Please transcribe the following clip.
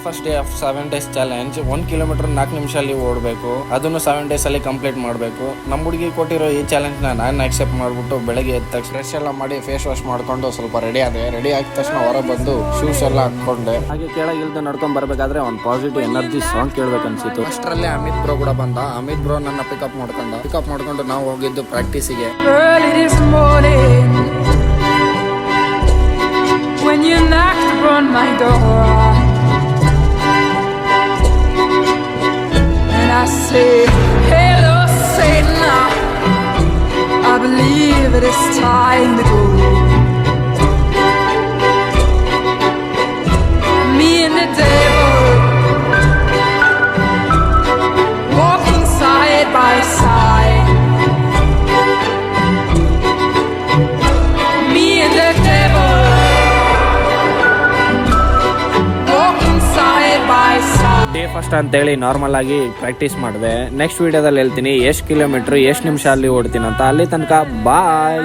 First day of 7 days challenge. 1 kilometre 4 ನಿಮಿಷದಲ್ಲಿ ಓಡಬೇಕು. ಅದನ್ನು 7 days ಅಲ್ಲಿ ಕಂಪ್ಲೀಟ್ ಮಾಡಬೇಕು. ನಮ್ಮ ಹುಡುಗಿ ಕೊಟ್ಟಿರೋ ಈ ಚಾಲೆಂಜ್ ನಾನು ಅಕ್ಸೆಪ್ಟ್ ಮಾಡ್ಬಿಟ್ಟು ಬೆಳಗ್ಗೆ ಎದ್ದ ತಕ್ಷಣ ಫ್ರೆಶ್ ಎಲ್ಲ ಮಾಡಿ ಫೇಸ್ ವಾಶ್ ಮಾಡ್ಕೊಂಡು ಸ್ವಲ್ಪ ರೆಡಿ ಆದ ತಕ್ಷಣ ಹೊರ ಬಂದು ಶೂಸ್ ಎಲ್ಲ ಹಾಕೊಂಡೆ. ಹಾಗೆ ಕೆಳಗಿಲ್ದು ನಡ್ಕೊಂಡ್ ಬರ್ಬೇಕಾದ್ರೆ ಒಂದು ಪಾಸಿಟಿವ್ ಎನರ್ಜಿ ಸಾಂಗ್ ಕೇಳ್ಬೇಕು ಅನ್ಸಿತ್ತು. ಅಷ್ಟರಲ್ಲೇ ಅಮಿತ್ ಬ್ರೋ ಕೂಡ ಬಂದ. ಅಮಿತ್ ಬ್ರೋ ನನ್ನ ಪಿಕಪ್ ಮಾಡ್ಕೊಂಡು ನಾವು ಹೋಗಿದ್ದು ಪ್ರಾಕ್ಟೀಸಿಗೆ. When you knocked upon my door and I say, hello Satan, I believe it is time to go. Me and the devil walking side by side. Me and the devil day first ಅಂತೇಳಿ normal ಆಗಿ practice ಮಾಡಿದೆ. Next ವಿಡಿಯೋದಲ್ಲಿ ಹೇಳ್ತೀನಿ ಎಷ್ಟು kilometre ಎಷ್ಟು ನಿಮಿಷ ಅಲ್ಲಿ ಓಡ್ತೀನಿ ಅಂತ. ಅಲ್ಲಿ ತನಕ ಬಾಯ್.